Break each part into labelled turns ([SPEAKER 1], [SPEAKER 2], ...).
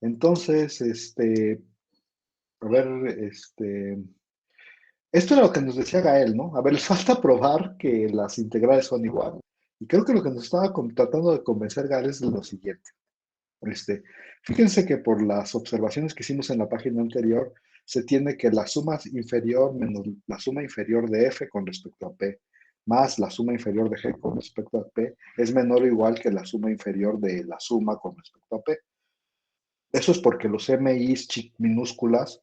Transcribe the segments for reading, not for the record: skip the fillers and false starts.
[SPEAKER 1] Entonces, a ver, esto era lo que nos decía Gael, ¿no? A ver, les falta probar que las integrales son igual. Y creo que lo que nos estaba tratando de convencer Gael es lo siguiente. Este, Fíjense que por las observaciones que hicimos en la página anterior, se tiene que la suma inferior menos la suma inferior de f con respecto a p, más la suma inferior de g con respecto a p, es menor o igual que la suma inferior de la suma con respecto a p. Eso es porque los MIs minúsculas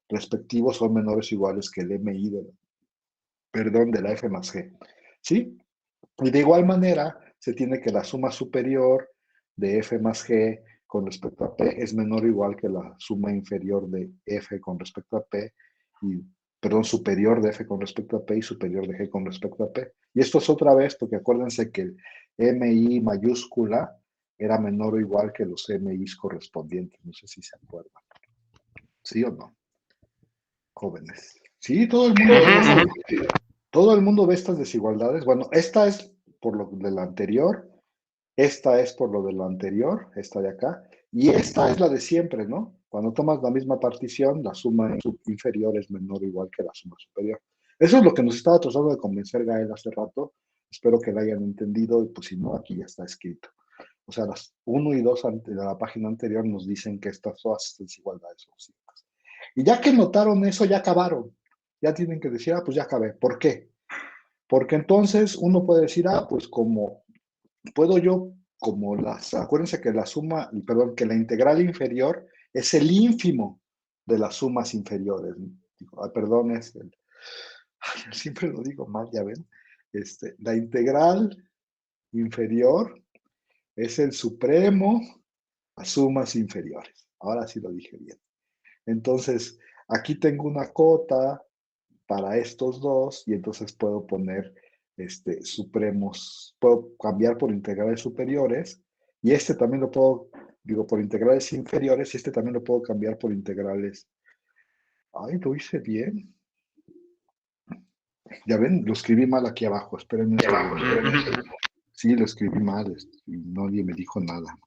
[SPEAKER 1] respectivos son menores o iguales que el MI de la f más g. ¿Sí? Y de igual manera, se tiene que la suma superior de f más g con respecto a p es menor o igual que la suma inferior de f con respecto a p, y, perdón, superior de f con respecto a p y superior de g con respecto a p. Y esto es otra vez porque acuérdense que el MI mayúscula era menor o igual que los MIs correspondientes. No sé si se acuerdan. ¿Sí o no, jóvenes? Sí, todo el mundo ve estas desigualdades. Bueno, esta es por lo de la anterior, esta es por lo de lo anterior, esta de acá, y esta es la de siempre, ¿no? Cuando tomas la misma partición, la suma inferior es menor o igual que la suma superior. Eso es lo que nos estaba tratando de convencer Gael hace rato. Espero que lo hayan entendido, y pues si no, aquí ya está escrito. O sea, las 1 y 2 de la página anterior nos dicen que estas todas desigualdades son ciertas. Y ya que notaron eso, ya acabaron. Ya tienen que decir, pues ya acabé. ¿Por qué? Porque entonces uno puede decir, pues como puedo yo, acuérdense que perdón, que la integral inferior es el ínfimo de las sumas inferiores. Perdón, siempre lo digo mal, ya ven. La integral inferior es el supremo a sumas inferiores. Ahora sí lo dije bien. Entonces, aquí tengo una cota para estos dos, y entonces puedo poner supremos, puedo cambiar por integrales superiores, y también lo puedo, digo, por integrales inferiores, y también lo puedo cambiar por integrales. Ay, lo hice bien. Ya ven, lo escribí mal aquí abajo, esperen un segundo. Sí, lo escribí mal, y nadie me dijo nada.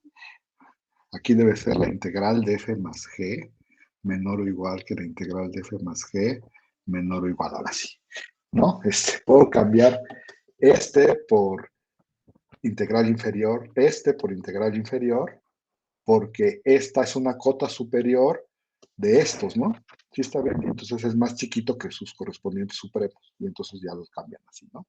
[SPEAKER 1] Aquí debe ser la integral de f más g menor o igual que la integral de f más g menor o igual, ahora sí. ¿No? Puedo cambiar por integral inferior, por integral inferior, porque esta es una cota superior de estos, ¿no? Sí está bien, entonces es más chiquito que sus correspondientes supremos, y entonces ya los cambian así, ¿no?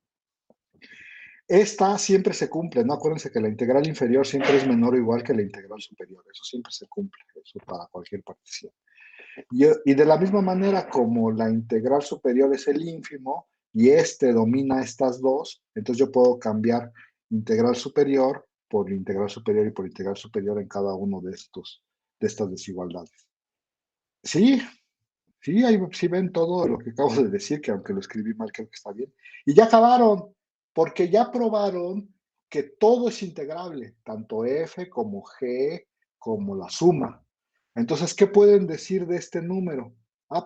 [SPEAKER 1] Esta siempre se cumple, ¿no? Acuérdense que la integral inferior siempre es menor o igual que la integral superior, eso siempre se cumple, eso para cualquier partición. Y de la misma manera, como la integral superior es el ínfimo y domina estas dos, entonces yo puedo cambiar integral superior por integral superior y por integral superior en cada uno de estas desigualdades. Sí, sí, ahí sí ven todo lo que acabo de decir, que aunque lo escribí mal, creo que está bien. Y ya acabaron, porque ya probaron que todo es integrable, tanto f como g como la suma. Entonces, ¿qué pueden decir de este número?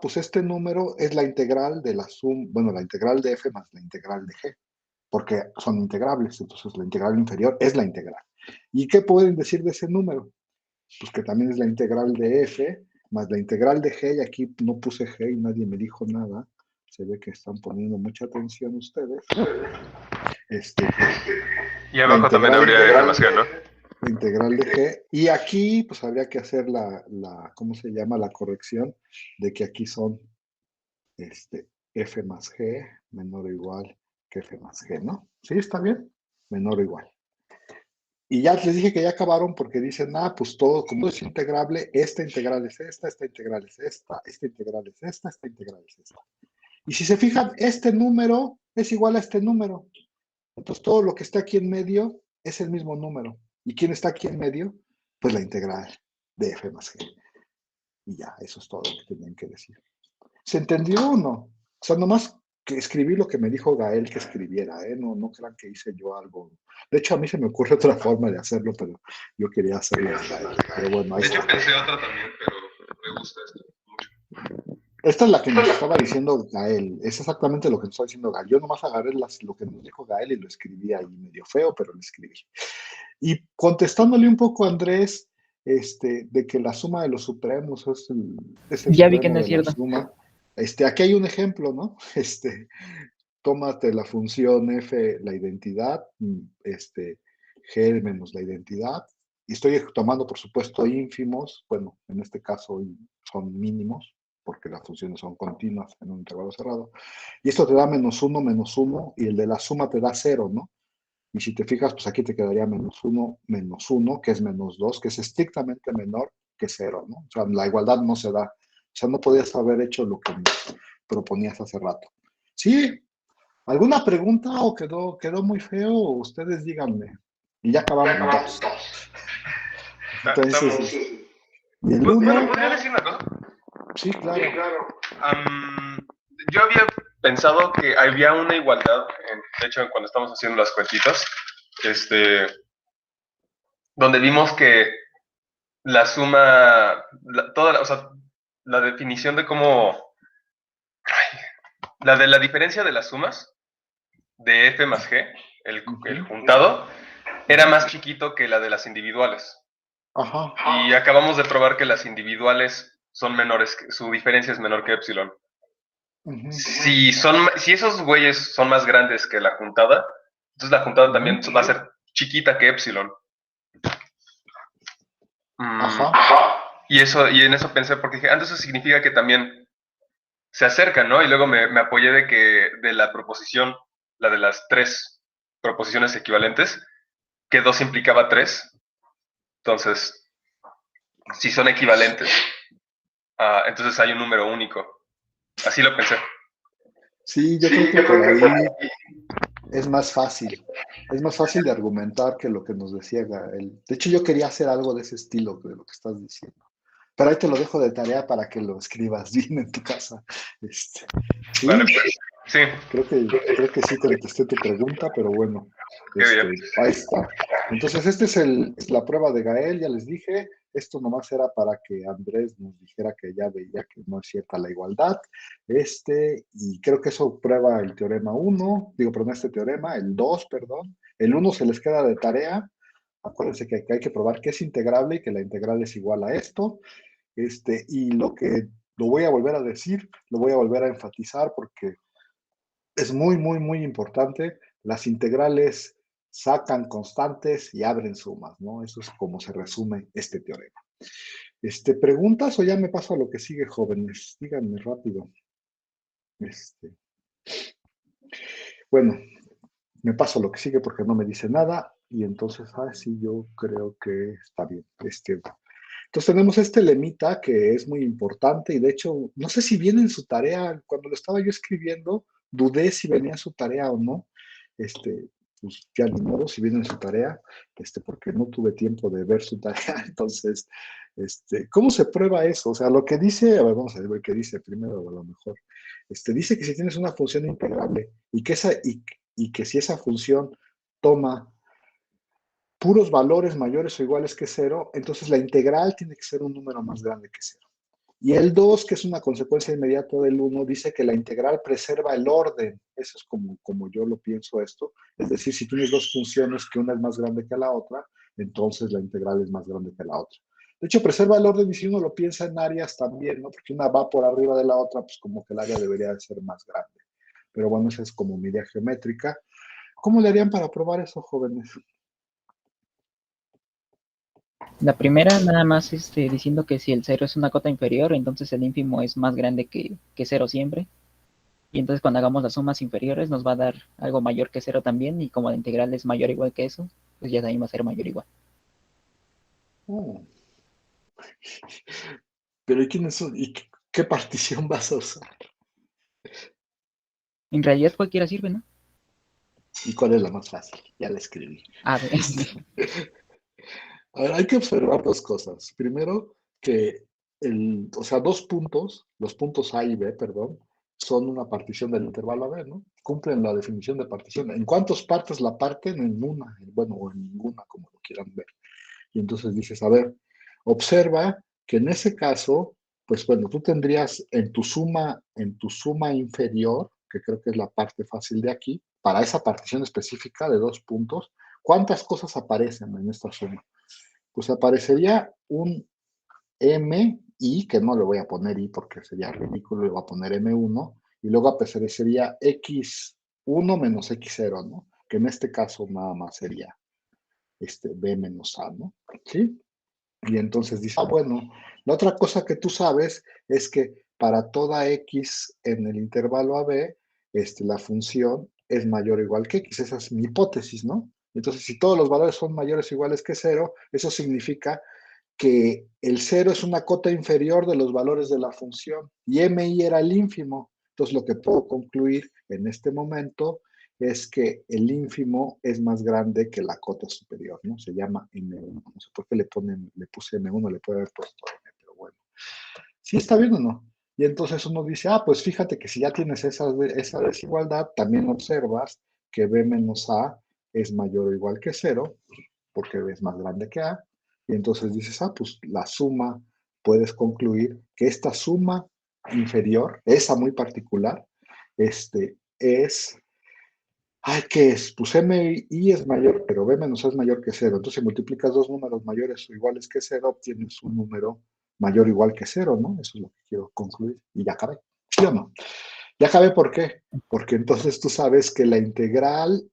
[SPEAKER 1] Pues este número es la integral de la suma, bueno, la integral de f más la integral de g, porque son integrables, entonces la integral inferior es la integral. ¿Y qué pueden decir de ese número? Pues que también es la integral de f más la integral de g, y aquí no puse g y nadie me dijo nada. Se ve que están poniendo mucha atención ustedes.
[SPEAKER 2] Y abajo también habría f más g, ¿no?
[SPEAKER 1] La integral de g, y aquí pues habría que hacer ¿cómo se llama? La corrección de que aquí son f más g menor o igual que f más g, ¿no? ¿Sí está bien? Menor o igual. Y ya les dije que ya acabaron porque dicen, pues todo, como es integrable, esta integral es esta integral es esta integral es esta integral es esta. Y si se fijan, este número es igual a este número. Entonces todo lo que está aquí en medio es el mismo número. ¿Y quién está aquí en medio? Pues la integral de f más g. Y ya, eso es todo lo que tenían que decir. ¿Se entendió o no? O sea, nomás que escribí lo que me dijo Gael que escribiera, ¿eh? No crean que hice yo algo. De hecho, a mí se me ocurre otra forma de hacerlo, pero yo quería hacerlo de Gael. Pero bueno, ahí
[SPEAKER 2] De hecho,
[SPEAKER 1] está.
[SPEAKER 2] pensé otra también, pero me gusta esto mucho.
[SPEAKER 1] Esta es la que nos estaba diciendo Gael. Es exactamente lo que nos estaba diciendo Gael. Yo nomás agarré lo que nos dijo Gael y lo escribí ahí medio feo, pero lo escribí. Y contestándole un poco a Andrés, de que la suma de los supremos es el
[SPEAKER 3] Ya vi que
[SPEAKER 1] supremo
[SPEAKER 3] no es
[SPEAKER 1] de la
[SPEAKER 3] cierto.
[SPEAKER 1] suma. Aquí hay un ejemplo, ¿no? Tómate la función f, la identidad, g menos la identidad, y estoy tomando, por supuesto, ínfimos, bueno, en este caso son mínimos, porque las funciones son continuas en un intervalo cerrado, y esto te da menos uno, y el de la suma te da cero, ¿no? Y si te fijas, pues aquí te quedaría menos uno, que es menos 2, que es estrictamente menor que cero, ¿no? O sea, la igualdad no se da. O sea, no podías haber hecho lo que me proponías hace rato. Sí, ¿alguna pregunta o quedó muy feo? Ustedes díganme. Y ya acabamos dos. Entonces, ¿y el
[SPEAKER 2] Bueno,
[SPEAKER 1] uno?
[SPEAKER 2] ¿podría decir una cosa?
[SPEAKER 1] Sí, claro.
[SPEAKER 2] Yo había pensado que había una igualdad, de hecho, cuando estamos haciendo las cuentitas, donde vimos que la suma, o sea, la definición de cómo, la de la diferencia de las sumas de f más g, el juntado, era más chiquito que la de las individuales.
[SPEAKER 1] Ajá.
[SPEAKER 2] Y acabamos de probar que las individuales son menores, su diferencia es menor que epsilon.
[SPEAKER 1] Uh-huh.
[SPEAKER 2] Si esos güeyes son más grandes que la juntada, entonces la juntada también va a ser chiquita que epsilon.
[SPEAKER 1] Ajá.
[SPEAKER 2] Y en eso pensé, porque dije, eso significa que también se acercan, ¿no? Y luego me apoyé de la proposición, la de las 3 proposiciones equivalentes, que 2 implicaba 3. Entonces, si son equivalentes, entonces hay un número único. Así lo pensé.
[SPEAKER 1] Sí, yo creo que por ahí es más fácil. Es más fácil de argumentar que lo que nos decía Gael. De hecho, yo quería hacer algo de ese estilo, de lo que estás diciendo. Pero ahí te lo dejo de tarea para que lo escribas bien en tu casa. Sí,
[SPEAKER 2] Vale, pues. Sí.
[SPEAKER 1] creo que sí contesté tu pregunta, pero bueno, ahí está. Entonces, es la prueba de Gael, ya les dije. Esto nomás era para que Andrés nos dijera que ya veía que no es cierta la igualdad. Y creo que eso prueba el teorema 1, perdón, este teorema, el 2, perdón. El 1 se les queda de tarea. Acuérdense que hay que probar que es integrable y que la integral es igual a esto. Y lo voy a volver a decir, lo voy a volver a enfatizar porque es muy, muy, muy importante. Las integrales sacan constantes y abren sumas, ¿no? Eso es como se resume este teorema. ¿Preguntas o ya me paso a lo que sigue, jóvenes? Díganme rápido. Bueno, me paso a lo que sigue porque no me dice nada y entonces, sí, yo creo que está bien. Entonces tenemos este lemita que es muy importante y de hecho, no sé si viene en su tarea, cuando lo estaba yo escribiendo, dudé si venía en su tarea o no. Pues ya ni modo si viene en su tarea, porque no tuve tiempo de ver su tarea. Entonces, ¿cómo se prueba eso? O sea, lo que dice, a ver, vamos a ver qué dice primero, a lo mejor. Dice que si tienes una función integrable y que si esa función toma puros valores mayores o iguales que cero, entonces la integral tiene que ser un número más grande que cero. Y el 2, que es una consecuencia inmediata del 1, dice que la integral preserva el orden. Eso es como yo lo pienso esto. Es decir, si tienes dos funciones que una es más grande que la otra, entonces la integral es más grande que la otra. De hecho, preserva el orden y si uno lo piensa en áreas también, ¿no? Porque una va por arriba de la otra, pues como que el área debería de ser más grande. Pero bueno, esa es como mi idea geométrica. ¿Cómo le harían para probar eso, jóvenes?
[SPEAKER 3] La primera nada más diciendo que si el 0 es una cota inferior, entonces el ínfimo es más grande que 0 siempre. Y entonces cuando hagamos las sumas inferiores nos va a dar algo mayor que 0 también, y como la integral es mayor o igual que eso, pues ya también va a ser mayor o igual.
[SPEAKER 1] Oh. Pero ¿y quiénes son? ¿Y qué partición vas a usar?
[SPEAKER 3] En realidad cualquiera sirve, ¿no?
[SPEAKER 1] ¿Y cuál es la más fácil? Ya la escribí.
[SPEAKER 3] A ver.
[SPEAKER 1] A ver, hay que observar dos cosas. Primero, que o sea, los puntos A y B, perdón, son una partición del intervalo AB, ¿no? Cumplen la definición de partición. ¿En cuántas partes la parten? En una, bueno, o en ninguna, como lo quieran ver. Y entonces dices, a ver, observa que en ese caso, pues bueno, tú tendrías en tu suma inferior, que creo que es la parte fácil de aquí, para esa partición específica de dos puntos, ¿cuántas cosas aparecen en esta suma? Pues aparecería un MI, que no le voy a poner I porque sería ridículo, le voy a poner M1, y luego aparecería X1 menos X0, ¿no? Que en este caso nada más sería B menos A, ¿no? ¿Sí? Y entonces dice, bueno, la otra cosa que tú sabes es que para toda X en el intervalo AB, la función es mayor o igual que X. Esa es mi hipótesis, ¿no? Entonces, si todos los valores son mayores o iguales que 0, eso significa que el 0 es una cota inferior de los valores de la función y MI era el ínfimo. Entonces, lo que puedo concluir en este momento es que el ínfimo es más grande que la cota superior, ¿no? Se llama M1. No sé por qué le puse M1, le puede haber puesto M, pero bueno. ¿Sí está bien o no? Y entonces uno dice, pues fíjate que si ya tienes esa desigualdad, también observas que B menos A es mayor o igual que 0, porque B es más grande que A, y entonces dices, pues la suma, puedes concluir que esta suma inferior, esa muy particular, es, ¿qué es? Pues MI es mayor, pero B menos A es mayor que 0. Entonces, si multiplicas dos números mayores o iguales que 0, obtienes un número mayor o igual que 0, ¿no? Eso es lo que quiero concluir. Y ya acabé. ¿Sí o no? Ya acabé, ¿por qué? Porque entonces tú sabes que la integral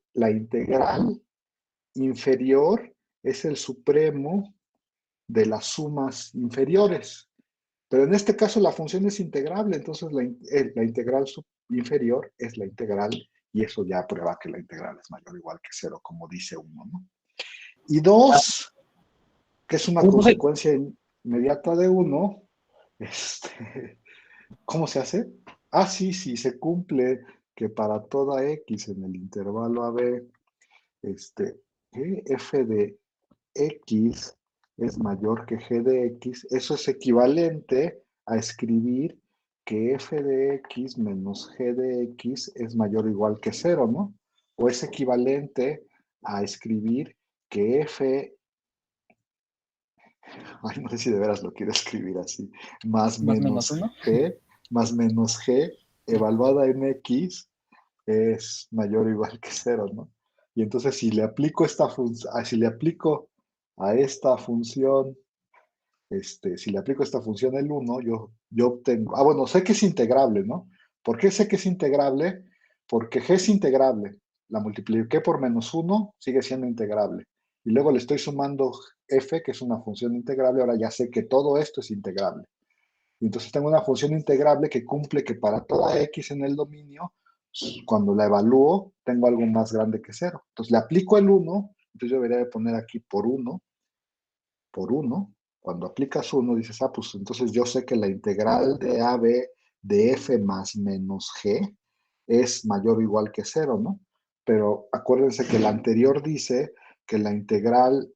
[SPEAKER 1] inferior es el supremo de las sumas inferiores. Pero en este caso la función es integrable, entonces la integral inferior es la integral y eso ya prueba que la integral es mayor o igual que 0, como dice uno, ¿no? Y 2, que es una
[SPEAKER 3] Profe,
[SPEAKER 1] consecuencia inmediata de 1, ¿cómo se hace? Sí, se cumple que para toda x en el intervalo AB, f de x es mayor que g de x, eso es equivalente a escribir que f de x menos g de x es mayor o igual que 0, ¿no? O es equivalente a escribir que no sé si de veras lo quiero escribir así, más
[SPEAKER 3] más menos
[SPEAKER 1] menos
[SPEAKER 3] 1.
[SPEAKER 1] g, más menos g, evaluada en x, es mayor o igual que 0, ¿no? Y entonces si le aplico si le aplico a esta función, si le aplico esta función el 1, yo obtengo, bueno, sé que es integrable, ¿no? ¿Por qué sé que es integrable? Porque g es integrable, la multipliqué por menos 1, sigue siendo integrable. Y luego le estoy sumando f, que es una función integrable, ahora ya sé que todo esto es integrable. Y entonces tengo una función integrable que cumple que para toda x en el dominio, cuando la evalúo, tengo algo más grande que 0. Entonces le aplico el 1, entonces yo debería de poner aquí por 1, cuando aplicas 1, dices, pues entonces yo sé que la integral de AB de f más menos g es mayor o igual que 0, ¿no? Pero acuérdense que el anterior dice que la integral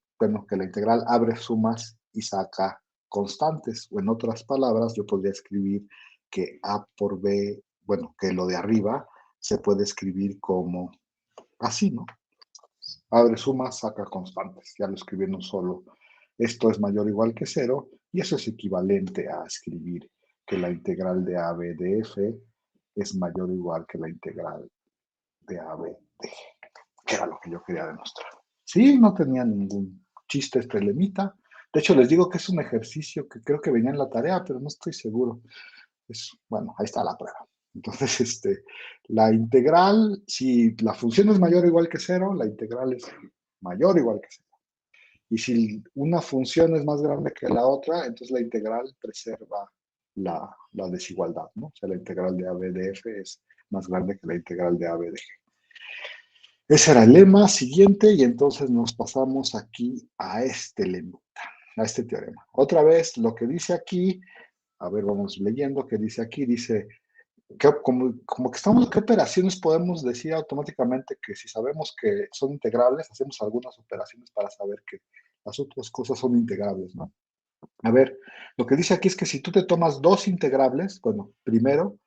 [SPEAKER 1] abre sumas y saca constantes, o en otras palabras, yo podría escribir que A por B, bueno, que lo de arriba se puede escribir como así, ¿no? Abre sumas, saca constantes. Ya lo escribí en un solo. Esto es mayor o igual que 0 y eso es equivalente a escribir que la integral de AB de f es mayor o igual que la integral de AB de g, que era lo que yo quería demostrar. Sí, no tenía ningún chiste este lemita. De hecho, les digo que es un ejercicio que creo que venía en la tarea, pero no estoy seguro. Bueno, ahí está la prueba. Entonces, la integral, si la función es mayor o igual que 0, la integral es mayor o igual que 0. Y si una función es más grande que la otra, entonces la integral preserva la desigualdad, ¿no? O sea, la integral de AB de f es más grande que la integral de AB de g. Ese era el lema siguiente y entonces nos pasamos aquí a este lema, a este teorema. Otra vez, lo que dice aquí, a ver, vamos leyendo, que dice aquí, dice, como que estamos, ¿qué operaciones podemos decir automáticamente que si sabemos que son integrables, hacemos algunas operaciones para saber que las otras cosas son integrables, ¿no? A ver, lo que dice aquí es que si tú te tomas dos integrables, bueno, primero,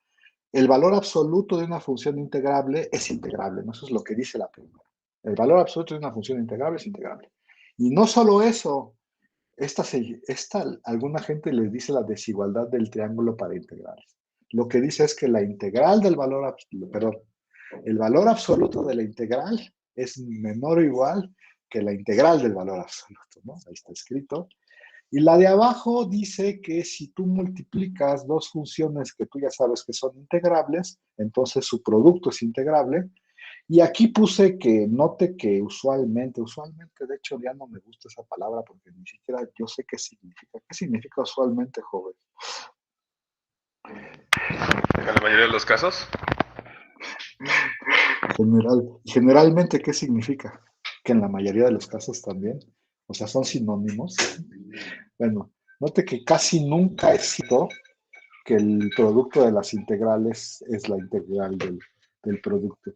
[SPEAKER 1] el valor absoluto de una función integrable es integrable, ¿no? Eso es lo que dice la primera. El valor absoluto de una función integrable es integrable. Y no solo eso, alguna gente les dice la desigualdad del triángulo para integrales. Lo que dice es que la integral del valor absoluto, perdón, el valor absoluto de la integral es menor o igual que la integral del valor absoluto, ¿no? Ahí está escrito. Y la de abajo dice que si tú multiplicas dos funciones que tú ya sabes que son integrables, entonces su producto es integrable. Y aquí puse que note que usualmente, de hecho ya no me gusta esa palabra porque ni siquiera yo sé qué significa. ¿Qué significa usualmente, joven?
[SPEAKER 2] En la mayoría de los casos.
[SPEAKER 1] Generalmente, ¿qué significa? Que en la mayoría de los casos también. O sea, son sinónimos. Bueno, note que casi nunca es cierto que el producto de las integrales es la integral del producto.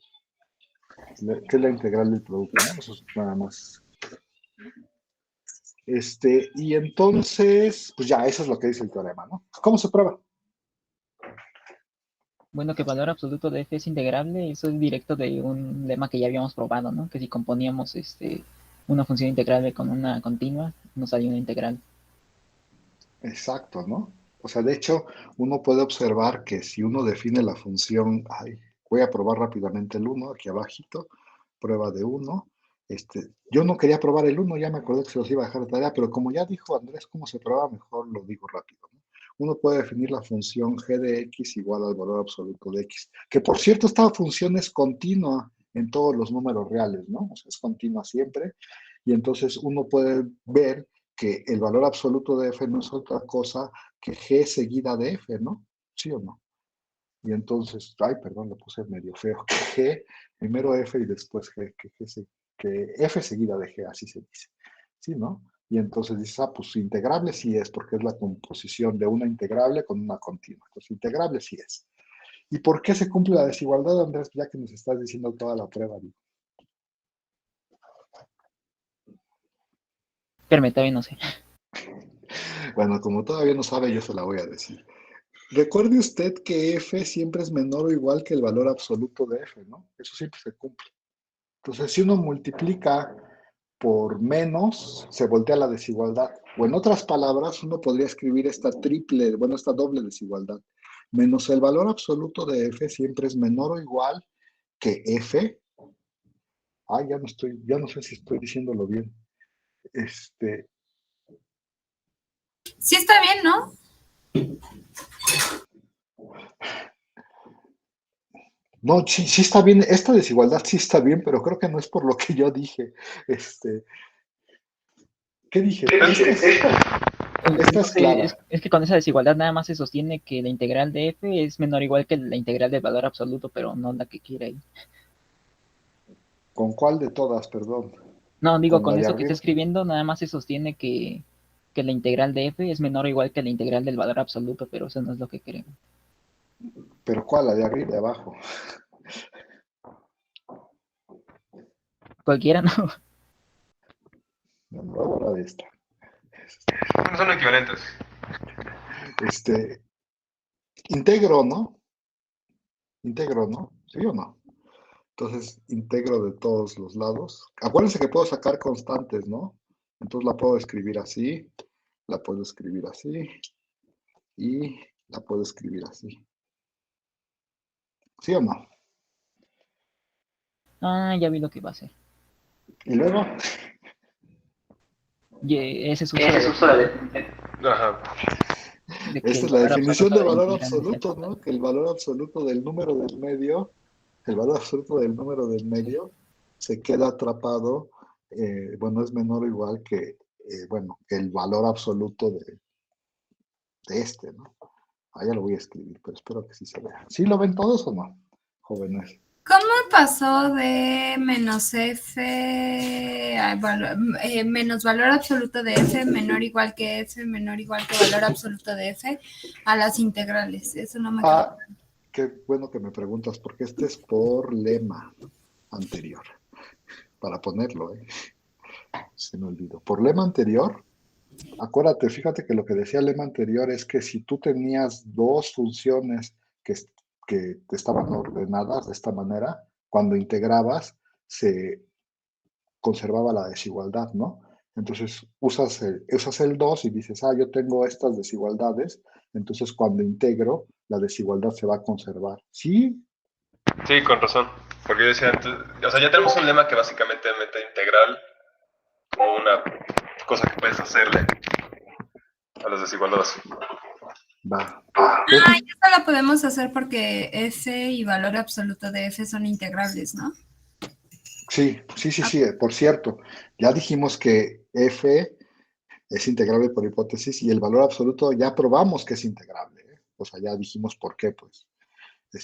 [SPEAKER 1] ¿Qué es la integral del producto? ¿No? Eso es nada más. Y entonces, pues ya, eso es lo que dice el teorema, ¿no? ¿Cómo se prueba?
[SPEAKER 3] Bueno, que el valor absoluto de f es integrable, eso es directo de un lema que ya habíamos probado, ¿no? Que si componíamos una función integrable con una continua, nos salía una integral.
[SPEAKER 1] Exacto, ¿no? O sea, de hecho, uno puede observar que si uno define la función, voy a probar rápidamente el 1, aquí abajito, prueba de 1. Yo no quería probar el 1, ya me acordé que se los iba a dejar de tarea, pero como ya dijo Andrés cómo se prueba, mejor lo digo rápido, ¿no? Uno puede definir la función g de x igual al valor absoluto de x, que por cierto esta función es continua en todos los números reales, ¿no? O sea, es continua siempre, y entonces uno puede ver que el valor absoluto de f no es otra cosa que g seguida de f, ¿no? ¿Sí o no? Y entonces, perdón, lo puse medio feo, que g, primero f y después g, que f seguida de g, así se dice, ¿sí, no? Y entonces dices, pues integrable sí es, porque es la composición de una integrable con una continua. Entonces, integrable sí es. ¿Y por qué se cumple la desigualdad, Andrés? Ya que nos estás diciendo toda la prueba, digo.
[SPEAKER 3] Pero todavía no sé.
[SPEAKER 1] Bueno, como todavía no sabe, yo se la voy a decir. Recuerde usted que f siempre es menor o igual que el valor absoluto de f, ¿no? Eso siempre se cumple. Entonces, si uno multiplica por menos, se voltea la desigualdad. O en otras palabras, uno podría escribir esta doble desigualdad. Menos el valor absoluto de f siempre es menor o igual que f. Ya no sé si estoy diciéndolo bien.
[SPEAKER 4] Sí está bien, ¿no?
[SPEAKER 1] No, sí está bien, esta desigualdad sí está bien, pero creo que no es por lo que yo dije. ¿Qué dije? Esta es clara.
[SPEAKER 3] Es que con esa desigualdad nada más se sostiene que la integral de f es menor o igual que la integral del valor absoluto, pero no la que quiere ahí.
[SPEAKER 1] ¿Con cuál de todas, perdón?
[SPEAKER 3] No, digo,
[SPEAKER 1] ¿Con la
[SPEAKER 3] con
[SPEAKER 1] de
[SPEAKER 3] eso que está
[SPEAKER 1] arriba?
[SPEAKER 3] escribiendo nada más se sostiene que la integral de f es menor o igual que la integral del valor absoluto, pero eso no es lo que queremos.
[SPEAKER 1] ¿Pero cuál? ¿La de arriba y de abajo?
[SPEAKER 3] Cualquiera, ¿no?
[SPEAKER 1] No, luego la de esta.
[SPEAKER 2] No son equivalentes.
[SPEAKER 1] Integro, ¿no? Integro, ¿no? ¿Sí o no? Entonces, integro de todos los lados. Acuérdense que puedo sacar constantes, ¿no? Entonces la puedo escribir así, la puedo escribir así y la puedo escribir así. ¿Sí o no?
[SPEAKER 3] Ya vi lo que va a hacer.
[SPEAKER 1] Y luego,
[SPEAKER 3] Y ese es
[SPEAKER 4] uso de...
[SPEAKER 2] Ajá.
[SPEAKER 3] de que
[SPEAKER 1] esta
[SPEAKER 3] el
[SPEAKER 1] es la
[SPEAKER 3] valor
[SPEAKER 1] definición
[SPEAKER 3] absoluto
[SPEAKER 1] de
[SPEAKER 3] de la
[SPEAKER 1] valor
[SPEAKER 3] integral es
[SPEAKER 1] absoluto, ¿no? Que el valor absoluto del número del medio, el valor absoluto del número del medio se queda atrapado, es menor o igual que, el valor absoluto de este, ¿no? Ya lo voy a escribir, pero espero que sí se vea. ¿Sí lo ven todos o no, jóvenes?
[SPEAKER 4] ¿Cómo pasó de menos f, menos valor absoluto de f menor igual que f menor igual que valor absoluto de f a las integrales? Eso no me quedó.
[SPEAKER 1] Qué bueno que me preguntas, porque este es por lema anterior, para ponerlo, se me olvidó. Por lema anterior, acuérdate, fíjate que lo que decía el lema anterior es que si tú tenías dos funciones que estaban ordenadas de esta manera, cuando integrabas, se conservaba la desigualdad, ¿no? Entonces usas el 2 y dices, yo tengo estas desigualdades, entonces cuando integro, la desigualdad se va a conservar. ¿Sí?
[SPEAKER 2] Sí, con razón. Porque yo decía antes, o sea, ya tenemos un lema que básicamente mete integral como una cosa que puedes hacerle a las desigualdades.
[SPEAKER 1] Va.
[SPEAKER 4] Esto lo podemos hacer porque S y valor absoluto de F son integrables, ¿no?
[SPEAKER 1] Sí. Por cierto, ya dijimos que F es integrable por hipótesis y el valor absoluto ya probamos que es integrable, ¿eh? O sea, ya dijimos por qué, pues.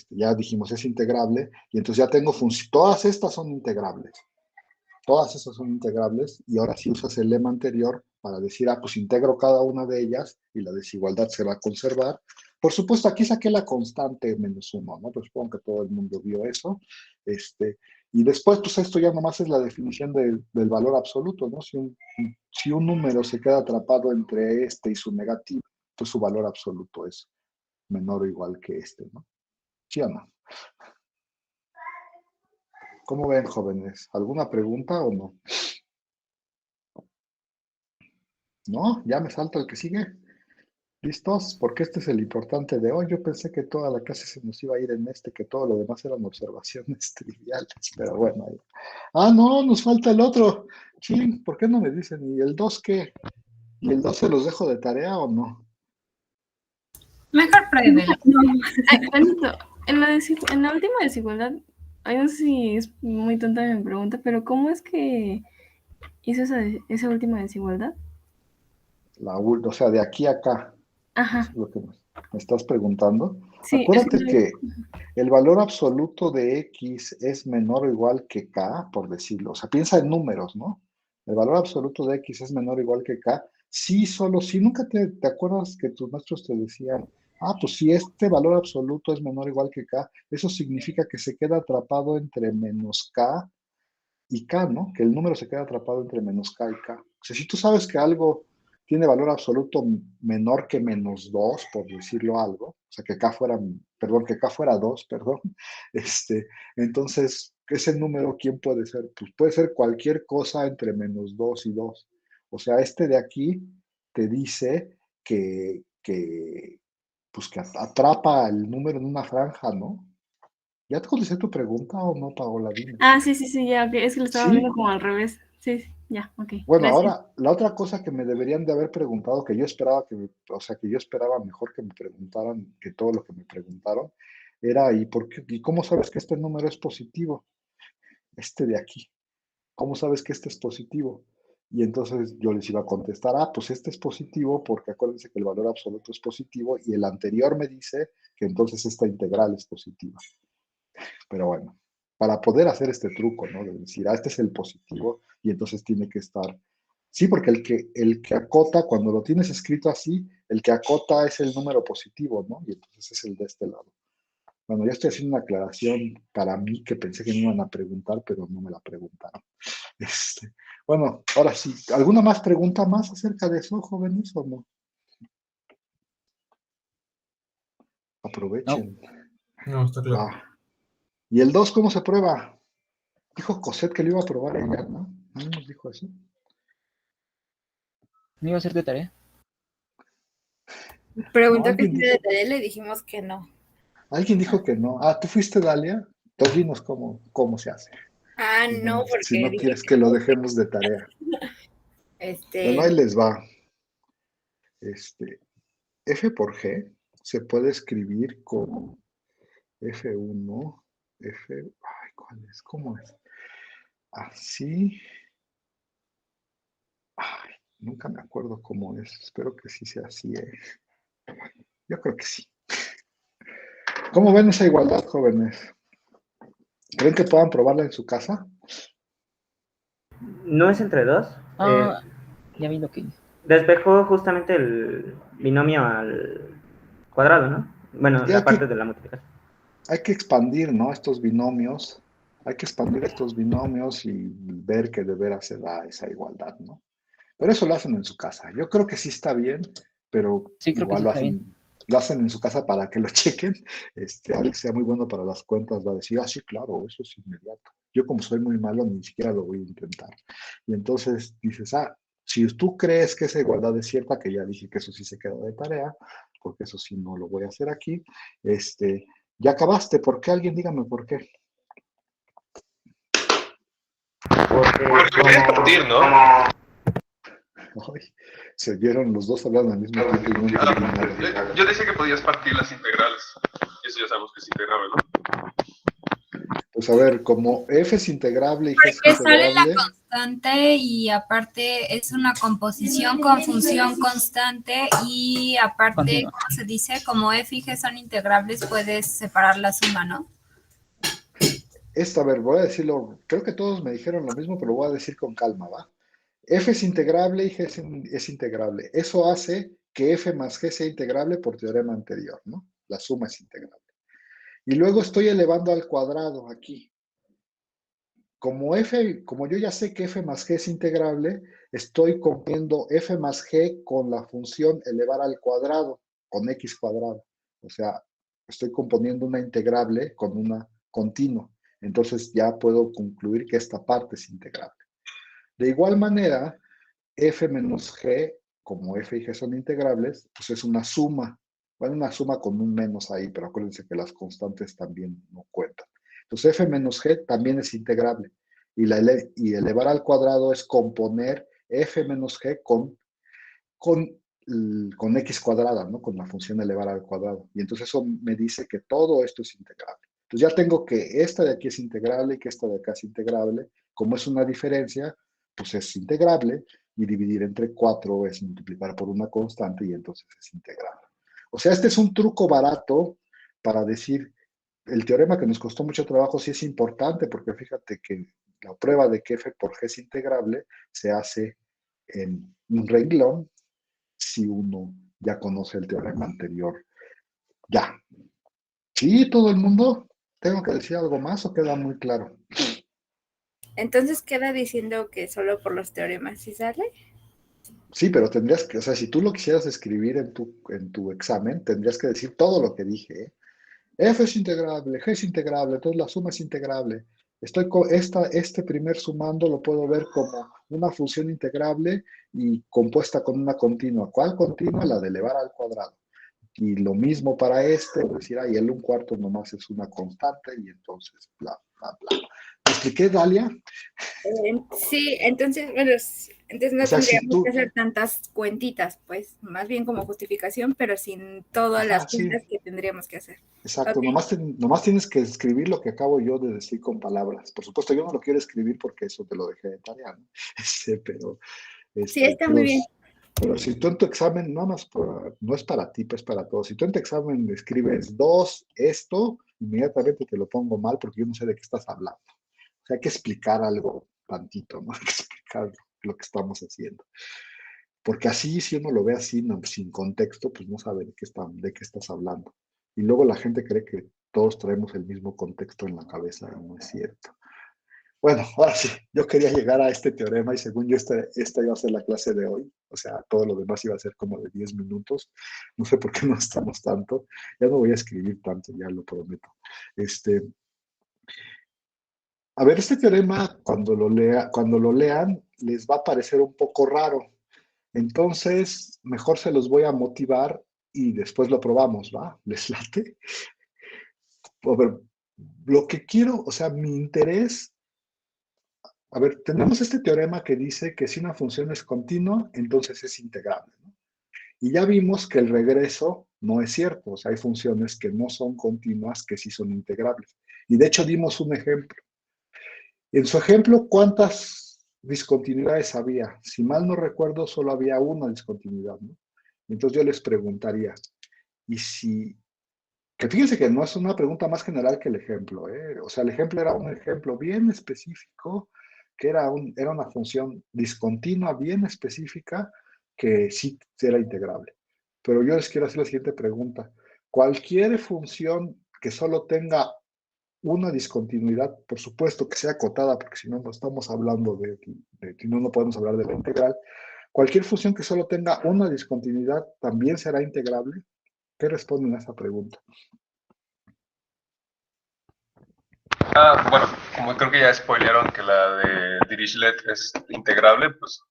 [SPEAKER 1] Ya dijimos es integrable y entonces ya tengo todas estas son integrables. Todas esas son integrables y ahora sí usas el lema anterior para decir, pues integro cada una de ellas y la desigualdad se va a conservar. Por supuesto, aquí saqué la constante -1, ¿no? Pues supongo que todo el mundo vio eso. Y después, pues esto ya nomás es la definición del valor absoluto, ¿no? Si un número se queda atrapado entre este y su negativo, pues su valor absoluto es menor o igual que este, ¿no? ¿Sí o no? ¿Cómo ven, jóvenes? ¿Alguna pregunta o no? No, ya me salto el que sigue. ¿Listos? Porque este es el importante de hoy. Yo pensé que toda la clase se nos iba a ir en que todo lo demás eran observaciones triviales, pero bueno. No, nos falta el otro. Chin, ¿por qué no me dicen? ¿Y el 2 qué? ¿Y el 2 se los dejo de tarea o no?
[SPEAKER 4] Mejor pruébelo.
[SPEAKER 5] Juanito, en la última desigualdad, no sé si es muy tonta mi pregunta, pero ¿cómo es que hizo esa última desigualdad?
[SPEAKER 1] O sea, de aquí a acá.
[SPEAKER 5] Ajá.
[SPEAKER 1] Es lo que me estás preguntando.
[SPEAKER 5] Sí,
[SPEAKER 1] Acuérdate que el valor absoluto de X es menor o igual que K, por decirlo. O sea, piensa en números, ¿no? El valor absoluto de X es menor o igual que K. Sí, solo si nunca te acuerdas que tus maestros te decían, pues si este valor absoluto es menor o igual que K, eso significa que se queda atrapado entre menos K y K, ¿no? Que el número se queda atrapado entre menos K y K. O sea, si tú sabes que algo tiene valor absoluto menor que -2, por decirlo algo, o sea, que K fuera 2, perdón, entonces, ese número, ¿quién puede ser? Pues puede ser cualquier cosa entre -2 y 2. O sea, de aquí te dice pues que atrapa el número en una franja, ¿no? ¿Ya te contesté tu pregunta o no, Paola? Dime.
[SPEAKER 5] sí, ya, ok. Es que lo estaba
[SPEAKER 1] ¿Sí?
[SPEAKER 5] viendo como al revés. Sí, ya, ok.
[SPEAKER 1] Bueno,
[SPEAKER 5] Gracias.
[SPEAKER 1] ahora, la otra cosa que me deberían de haber preguntado, que yo esperaba que yo esperaba mejor que me preguntaran que todo lo que me preguntaron, era, ¿y cómo sabes que este número es positivo? Este de aquí. ¿Cómo sabes que este es positivo? Y entonces yo les iba a contestar, pues este es positivo porque acuérdense que el valor absoluto es positivo y el anterior me dice que entonces esta integral es positiva. Pero bueno, para poder hacer este truco, ¿no? De decir, este es el positivo y entonces tiene que estar. Sí, porque el que acota, cuando lo tienes escrito así, el que acota es el número positivo, ¿no? Y entonces es el de este lado. Bueno, ya estoy haciendo una aclaración para mí que pensé que me iban a preguntar, pero no me la preguntaron. Bueno, ahora sí, ¿alguna más pregunta más acerca de eso, jóvenes, o no? Aprovechen.
[SPEAKER 6] No, está claro.
[SPEAKER 1] ¿Y el 2 cómo se prueba? Dijo Cosette que lo iba a probar ella, ¿no? ¿No nos dijo eso?
[SPEAKER 3] ¿No iba a ser de tarea?
[SPEAKER 4] Preguntó
[SPEAKER 1] No,
[SPEAKER 4] que si era de tarea, le dijimos que no.
[SPEAKER 1] Alguien dijo que no. ¿Tú fuiste, Dalia? Entonces dinos cómo se hace.
[SPEAKER 4] No, porque
[SPEAKER 1] Si no
[SPEAKER 4] dije
[SPEAKER 1] quieres que lo dejemos de tarea. Bueno, ahí les va. F por G se puede escribir como F1, ¿cuál es? ¿Cómo es? Así. Nunca me acuerdo cómo es. Espero que sí sea así. Yo creo que sí. ¿Cómo ven esa igualdad, jóvenes? ¿Creen que puedan probarla en su casa?
[SPEAKER 7] ¿No es entre dos?
[SPEAKER 3] Ya vi lo que hice.
[SPEAKER 7] Despejó justamente el binomio al cuadrado, ¿no? Bueno,
[SPEAKER 1] Sí,
[SPEAKER 7] la parte de la multiplicación.
[SPEAKER 1] hay que expandir, ¿no? Estos binomios. Hay que expandir estos binomios y ver que de veras se da esa igualdad, ¿no? Pero eso lo hacen en su casa. Yo creo que sí está bien, pero
[SPEAKER 3] Sí, creo que
[SPEAKER 1] igual
[SPEAKER 3] sí está bien.
[SPEAKER 1] lo hacen en su casa para que lo chequen. Alguien que sea muy bueno para las cuentas va a decir, sí, claro, eso es inmediato. Yo como soy muy malo, ni siquiera lo voy a intentar. Y entonces dices, si tú crees que esa igualdad es cierta, que ya dije que eso sí se quedó de tarea, porque eso sí no lo voy a hacer aquí, ya acabaste. ¿Por qué? Alguien dígame por qué.
[SPEAKER 7] Porque
[SPEAKER 2] Porque voy a expandir, ¿no?
[SPEAKER 1] Ay, se vieron los dos hablando al mismo tiempo y no entendí nada.
[SPEAKER 2] Yo decía que podías partir las integrales. Eso ya sabemos que es integrable, ¿no?
[SPEAKER 1] Pues a ver, como F es integrable y G es
[SPEAKER 4] Porque sale la
[SPEAKER 1] integrable,
[SPEAKER 4] constante y aparte es una composición con función constante y aparte,
[SPEAKER 3] Continua.
[SPEAKER 4] ¿cómo se dice? Como F y G son integrables, puedes separar la suma, ¿no?
[SPEAKER 1] a ver, voy a decirlo, creo que todos me dijeron lo mismo, pero lo voy a decir con calma, ¿va? F es integrable y G es integrable. Eso hace que F más G sea integrable por teorema anterior, ¿no? La suma es integrable. Y luego estoy elevando al cuadrado aquí. Como yo ya sé que F más G es integrable, estoy componiendo F más G con la función elevar al cuadrado, con X cuadrado. O sea, estoy componiendo una integrable con una continua. Entonces ya puedo concluir que esta parte es integrable. De igual manera, F menos G, como F y G son integrables, pues es una suma. Bueno, una suma con un menos ahí, pero acuérdense que las constantes también no cuentan. Entonces F menos G también es integrable. Y elevar al cuadrado es componer F menos G con X cuadrada, ¿no? Con la función elevar al cuadrado. Y entonces eso me dice que todo esto es integrable. Entonces ya tengo que esta de aquí es integrable y que esta de acá es integrable. Como es una diferencia, pues es integrable y dividir entre 4 es multiplicar por una constante y entonces es integrable. O sea, este es un truco barato para decir, el teorema que nos costó mucho trabajo sí es importante porque fíjate que la prueba de que F por G es integrable se hace en un renglón si uno ya conoce el teorema anterior. Ya. ¿Sí, todo el mundo? ¿Tengo que decir algo más o queda muy claro?
[SPEAKER 4] Entonces queda diciendo que solo por los teoremas, ¿sí sale?
[SPEAKER 1] Sí, pero tendrías que, o sea, si tú lo quisieras escribir en tu examen, tendrías que decir todo lo que dije, ¿eh? F es integrable, G es integrable, entonces la suma es integrable. Estoy con este primer sumando lo puedo ver como una función integrable y compuesta con una continua. ¿Cuál continua? La de elevar al cuadrado. Y lo mismo para este, es decir, ahí el 1/4 nomás es una constante y entonces bla, bla, bla. ¿Me expliqué, Dalia?
[SPEAKER 4] Sí, entonces, bueno, entonces
[SPEAKER 1] O
[SPEAKER 4] no
[SPEAKER 1] sea, si
[SPEAKER 4] tendríamos que
[SPEAKER 1] tú...
[SPEAKER 4] hacer tantas cuentitas, pues, más bien como justificación, pero sin todas las
[SPEAKER 1] Ajá, sí,
[SPEAKER 4] cuentas que tendríamos que hacer.
[SPEAKER 1] exacto.
[SPEAKER 4] Ok.
[SPEAKER 1] Nomás tienes que escribir lo que acabo yo de decir con palabras. Por supuesto, yo no lo quiero escribir porque eso te lo dejé de tarea, ¿no? Pero,
[SPEAKER 4] Sí, está muy bien.
[SPEAKER 1] pero si tú en tu examen, no es para ti, pues para todos. Si tú en tu examen escribes 2, esto, inmediatamente te lo pongo mal porque yo no sé de qué estás hablando. O sea, hay que explicar algo tantito, ¿no? Hay que explicar lo que estamos haciendo. Porque así, si uno lo ve así, no, sin contexto, pues no sabe de qué estás hablando. Y luego la gente cree que todos traemos el mismo contexto en la cabeza y no es cierto. Bueno, ahora sí, yo quería llegar a este teorema y según yo esta iba a ser la clase de hoy. O sea, todo lo demás iba a ser como de 10 minutos. No sé por qué no estamos tanto. Ya no voy a escribir tanto, ya lo prometo. A ver, este teorema, cuando lo lean, les va a parecer un poco raro. Entonces, mejor se los voy a motivar y después lo probamos, ¿va? ¿Les late? A ver, lo que quiero, o sea, mi interés. A ver, tenemos este teorema que dice que si una función es continua, entonces es integrable, ¿no? Y ya vimos que el regreso no es cierto, o sea, hay funciones que no son continuas que sí son integrables. Y de hecho dimos un ejemplo. En su ejemplo, ¿cuántas discontinuidades había? Si mal no recuerdo, solo había una discontinuidad, ¿no? Entonces yo les preguntaría, ¿y si... Que fíjense que no es una pregunta más general que el ejemplo, ¿eh? O sea, el ejemplo era un ejemplo bien específico, que era una función discontinua bien específica que sí era integrable. Pero yo les quiero hacer la siguiente pregunta. Cualquier función que solo tenga una discontinuidad, por supuesto que sea acotada, porque si no, no estamos hablando si no, no podemos hablar de la integral. Cualquier función que solo tenga una discontinuidad también será integrable. ¿Qué responden a esa pregunta?
[SPEAKER 2] Bueno, como creo que ya spoilearon que la de Dirichlet es integrable, pues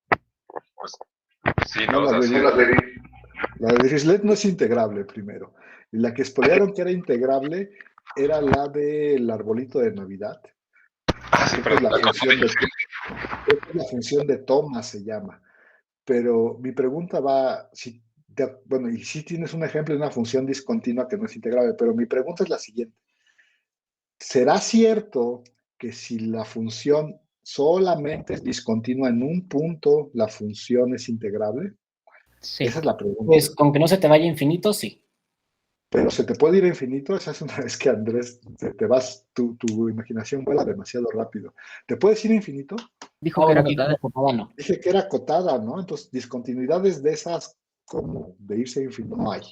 [SPEAKER 2] sí, ¿no?
[SPEAKER 1] No,
[SPEAKER 2] O sea, sí.
[SPEAKER 1] la de Dirichlet no es integrable primero. Y la que spoilearon que era integrable era la del arbolito de Navidad.
[SPEAKER 2] Sí,
[SPEAKER 1] Creo que
[SPEAKER 2] pero
[SPEAKER 1] es la función de Thomas se llama. Pero mi pregunta va, bueno, y si tienes un ejemplo de una función discontinua que no es integrable, pero mi pregunta es la siguiente. ¿Será cierto que si la función solamente es discontinua en un punto, la función es integrable?
[SPEAKER 3] Sí.
[SPEAKER 1] Esa es la pregunta.
[SPEAKER 6] Pues con que no se te vaya infinito, sí.
[SPEAKER 1] Pero se te puede ir a infinito, esa es una vez que Andrés, te vas, tu imaginación vuela demasiado rápido. ¿Te puedes ir a infinito?
[SPEAKER 3] Dijo que era acotada.
[SPEAKER 6] No.
[SPEAKER 1] Dije que era acotada, ¿no? Entonces, discontinuidades de esas, como de irse a infinito, no hay.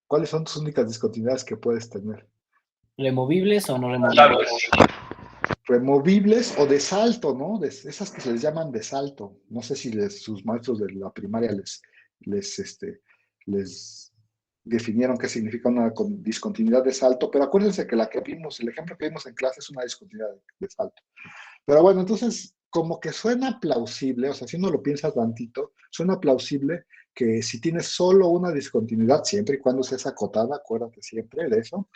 [SPEAKER 1] ¿Cuáles son tus únicas discontinuidades que puedes tener?
[SPEAKER 6] ¿Removibles o no removibles?
[SPEAKER 2] Claro,
[SPEAKER 1] Removibles o de salto, ¿no? Esas que se les llaman de salto. No sé si sus maestros de la primaria les definieron qué significa una discontinuidad de salto, pero acuérdense que la que vimos, el ejemplo que vimos en clase es una discontinuidad de salto. Pero bueno, entonces, como que suena plausible, o sea, si uno lo piensa tantito, suena plausible que si tienes solo una discontinuidad, siempre y cuando sea acotada, acuérdate siempre de eso,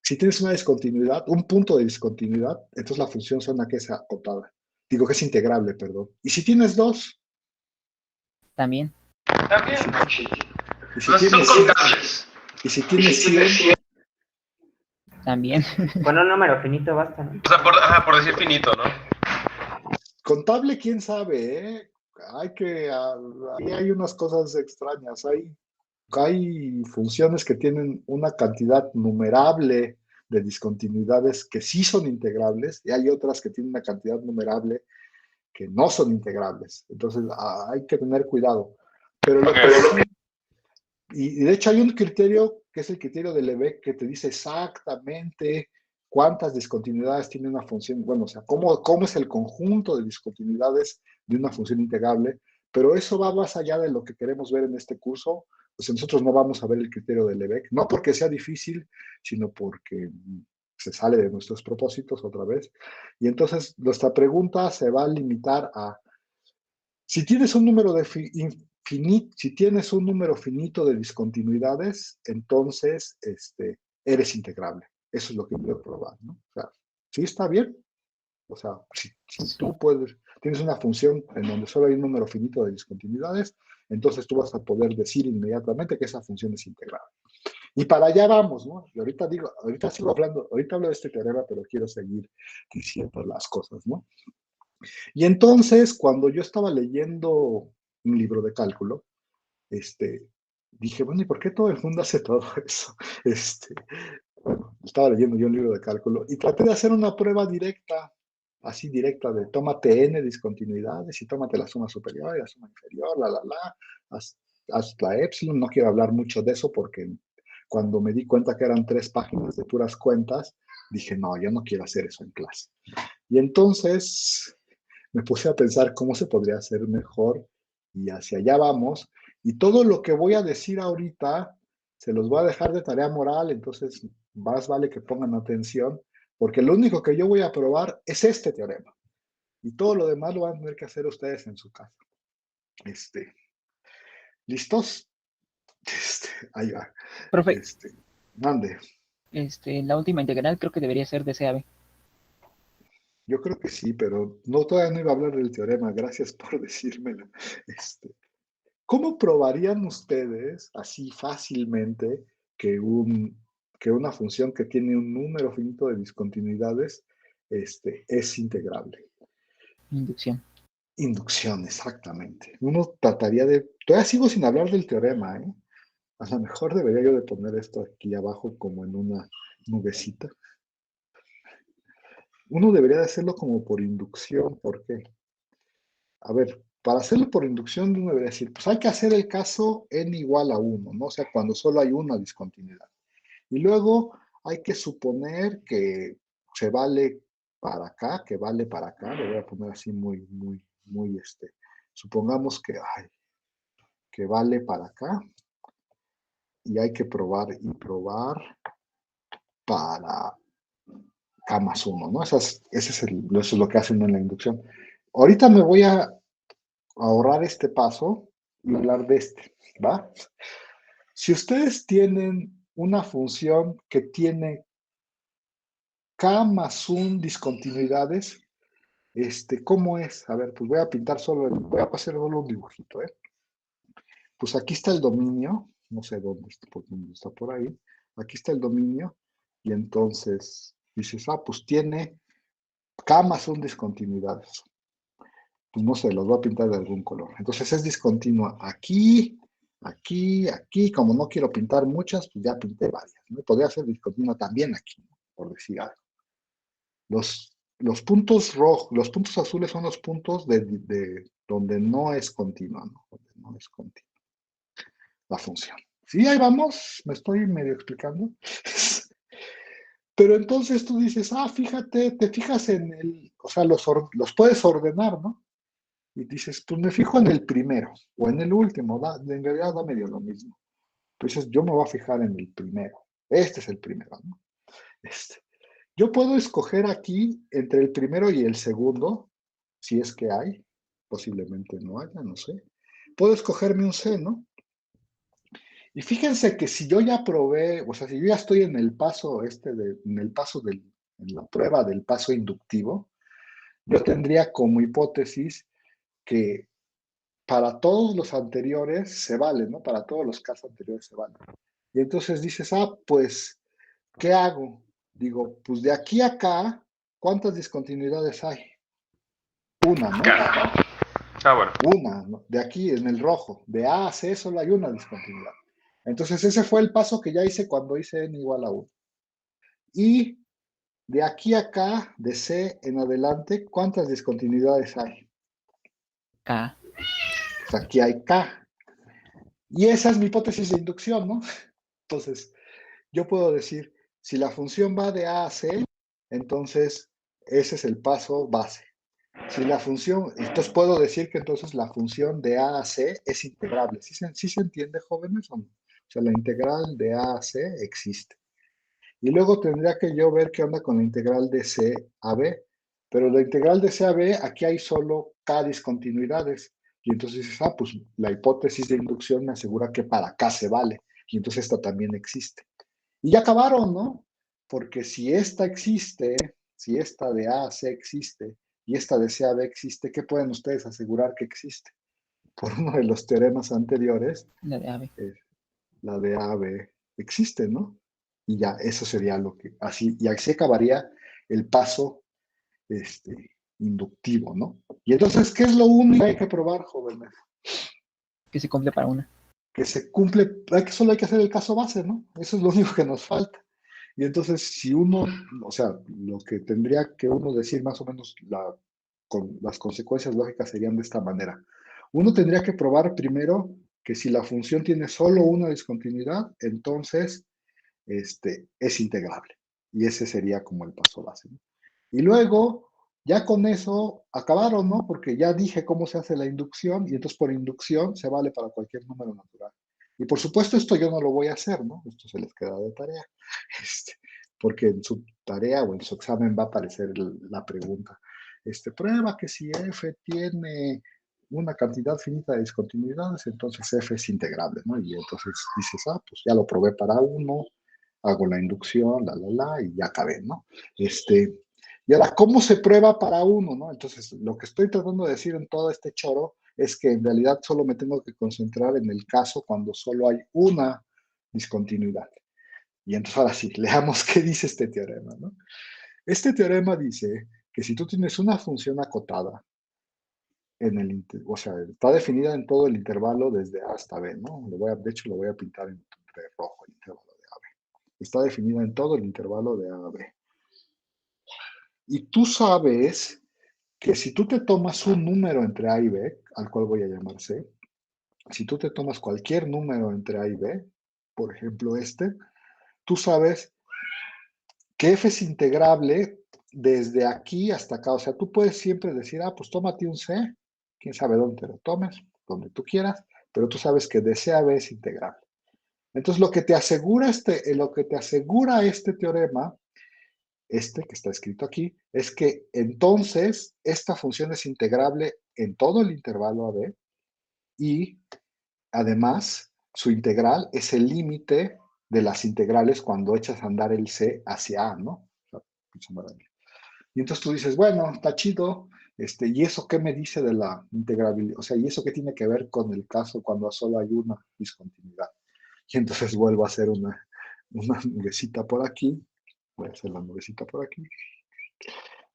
[SPEAKER 1] si tienes una discontinuidad, un punto de discontinuidad, entonces la función suena que es acotada. Digo que es integrable, perdón. Y si tienes dos,
[SPEAKER 3] También.
[SPEAKER 2] también.
[SPEAKER 1] y si
[SPEAKER 2] O sea, son
[SPEAKER 1] tienes,
[SPEAKER 2] contables.
[SPEAKER 1] y si tienes 100,
[SPEAKER 3] También.
[SPEAKER 7] Con un número finito basta, ¿no?
[SPEAKER 2] O sea, por decir finito, ¿no?
[SPEAKER 1] contable, quién sabe, ¿eh? Ahí hay unas cosas extrañas. Hay funciones que tienen una cantidad numerable de discontinuidades que sí son integrables y hay otras que tienen una cantidad numerable que no son integrables. Entonces, hay que tener cuidado. Pero lo que sí, y de hecho hay un criterio que es el criterio de Lebesgue que te dice exactamente cuántas discontinuidades tiene una función, bueno, o sea, cómo es el conjunto de discontinuidades de una función integrable, pero eso va más allá de lo que queremos ver en este curso. O sea, nosotros no vamos a ver el criterio de Lebesgue, no porque sea difícil, sino porque se sale de nuestros propósitos otra vez. Y entonces nuestra pregunta se va a limitar a, si tienes un número si tienes un número finito de discontinuidades, entonces eres integrable. Eso es lo que quiero probar, ¿no? O sea, sí está bien. O sea, si tú tienes una función en donde solo hay un número finito de discontinuidades, entonces tú vas a poder decir inmediatamente que esa función es integrable. Y para allá vamos, ¿no? Y ahorita sigo hablando, ahorita hablo de este teorema, pero quiero seguir diciendo las cosas, ¿no? Y entonces, cuando yo estaba leyendo un libro de cálculo, dije, bueno, ¿y por qué todo el mundo hace todo eso? Bueno, estaba leyendo yo un libro de cálculo y traté de hacer una prueba directa, así directa, de tómate n discontinuidades y tómate la suma superior y la suma inferior, haz la epsilon. No quiero hablar mucho de eso porque cuando me di cuenta que eran 3 páginas de puras cuentas, dije, no, yo no quiero hacer eso en clase. Y entonces me puse a pensar cómo se podría hacer mejor y hacia allá vamos. Y todo lo que voy a decir ahorita se los voy a dejar de tarea moral, entonces más vale que pongan atención, porque lo único que yo voy a probar es este teorema. Y todo lo demás lo van a tener que hacer ustedes en su casa. ¿Listos? Ahí va.
[SPEAKER 3] Profe,
[SPEAKER 1] Mande.
[SPEAKER 3] la última integral creo que debería ser de CAB.
[SPEAKER 1] Yo creo que sí, pero todavía no iba a hablar del teorema. Gracias por decírmelo. ¿Cómo probarían ustedes así fácilmente que una función que tiene un número finito de discontinuidades es integrable?
[SPEAKER 3] Inducción.
[SPEAKER 1] Inducción, exactamente. Uno trataría de... Todavía sigo sin hablar del teorema, ¿eh? A lo mejor debería yo de poner esto aquí abajo como en una nubecita. Uno debería de hacerlo como por inducción. ¿Por qué? A ver, para hacerlo por inducción uno debería decir, pues hay que hacer el caso n igual a 1, ¿no? O sea, cuando solo hay una discontinuidad. Y luego hay que suponer que se vale para acá, que vale para acá. Lo voy a poner así muy, supongamos que vale para acá. Y hay que probar para k más 1, ¿no? Eso es lo que hacen en la inducción. Ahorita me voy a ahorrar este paso y hablar de ¿va? Si ustedes tienen una función que tiene k más 1 discontinuidades, ¿Cómo es? A ver, pues voy a pintar voy a hacer solo un dibujito, ¿eh? Pues aquí está el dominio, no sé dónde está por ahí. Aquí está el dominio, y entonces dices, pues tiene K más un discontinuidades. Pues no sé, los voy a pintar de algún color. Entonces es discontinua aquí, aquí, aquí. Como no quiero pintar muchas, pues ya pinté varias, ¿no? Podría ser discontinua también aquí, ¿no? Por decir algo. Los puntos rojos, los puntos azules son los puntos de donde no es continua, ¿no? Donde no es continua la función. Sí, ahí vamos, me estoy medio explicando. Pero entonces tú dices, fíjate, te fijas o sea, los puedes ordenar, ¿no? Y dices, pues me fijo en el primero o en el último, en realidad da medio lo mismo. Entonces yo me voy a fijar en el primero. Este es el primero, ¿no? Yo puedo escoger aquí entre el primero y el segundo, si es que hay, posiblemente no haya, no sé. Puedo escogerme un C, ¿no? Y fíjense que si yo ya probé, o sea, si yo ya estoy en el paso en la prueba del paso inductivo, yo tendría como hipótesis que para todos los anteriores se vale, ¿no? Para todos los casos anteriores se vale. Y entonces dices, pues, ¿qué hago? Digo, pues de aquí a acá, ¿cuántas discontinuidades hay? Una, ¿no?
[SPEAKER 2] Bueno.
[SPEAKER 1] Una, ¿no? De aquí en el rojo, de A a C solo hay una discontinuidad. Entonces ese fue el paso que ya hice cuando hice n igual a 1. Y de aquí a acá, de C en adelante, ¿cuántas discontinuidades hay?
[SPEAKER 3] K.
[SPEAKER 1] Pues aquí hay K. Y esa es mi hipótesis de inducción, ¿no? Entonces, yo puedo decir, si la función va de A a C, entonces ese es el paso base. Si la función, entonces puedo decir que entonces la función de A a C es integrable. ¿Sí se entiende, jóvenes, o no? O sea, la integral de A a C existe. Y luego tendría que yo ver qué onda con la integral de C a B. Pero la integral de C a B, aquí hay solo K discontinuidades. Y entonces dices, pues la hipótesis de inducción me asegura que para K se vale. Y entonces esta también existe. Y ya acabaron, ¿no? Porque si esta existe, si esta de A a C existe y esta de C a B existe, ¿qué pueden ustedes asegurar que existe? Por uno de los teoremas anteriores,
[SPEAKER 3] La de ave.
[SPEAKER 1] la de A a B existe, ¿no? Y ya, eso sería lo que, así, y así acabaría el paso inductivo, ¿no? Y entonces, ¿qué es lo único que hay que probar, jóvenes?
[SPEAKER 3] Que se cumple para una.
[SPEAKER 1] Que se cumple, solo hay que hacer el caso base, ¿no? Eso es lo único que nos falta. Y entonces, si uno, o sea, lo que tendría que uno decir más o menos, con las consecuencias lógicas serían de esta manera. Uno tendría que probar primero que si la función tiene solo una discontinuidad, entonces es integrable. Y ese sería como el paso base, ¿no? Y luego, ya con eso acabaron, ¿no? Porque ya dije cómo se hace la inducción y entonces por inducción se vale para cualquier número natural. Y por supuesto esto yo no lo voy a hacer, ¿no? Esto se les queda de tarea. Porque en su tarea o en su examen va a aparecer la pregunta. Prueba que si f tiene una cantidad finita de discontinuidades, entonces f es integrable, ¿no? Y entonces dices, pues ya lo probé para uno, hago la inducción, y ya acabé, ¿no? Y ahora, ¿cómo se prueba para uno, no? Entonces, lo que estoy tratando de decir en todo este choro es que en realidad solo me tengo que concentrar en el caso cuando solo hay una discontinuidad. Y entonces, ahora sí, leamos qué dice este teorema, ¿no? Este teorema dice que si tú tienes una función acotada, o sea, está definida en todo el intervalo desde A hasta B, ¿no? De hecho, lo voy a pintar en rojo, el intervalo de A a B. Está definida en todo el intervalo de A a B. Y tú sabes que si tú te tomas un número entre A y B, al cual voy a llamar C, si tú te tomas cualquier número entre A y B, por ejemplo tú sabes que f es integrable desde aquí hasta acá. O sea, tú puedes siempre decir, pues tómate un C, quién sabe dónde te lo tomes, donde tú quieras, pero tú sabes que de C a B es integrable. Entonces, lo que te asegura este teorema, que está escrito aquí, es que entonces esta función es integrable en todo el intervalo AB y además su integral es el límite de las integrales cuando echas a andar el C hacia A, ¿no? Y entonces tú dices, bueno, está chido, ¿Y eso qué me dice de la integrabilidad? O sea, ¿y eso qué tiene que ver con el caso cuando solo hay una discontinuidad? Y entonces vuelvo a hacer una nubecita por aquí. Voy a hacer la nubecita por aquí.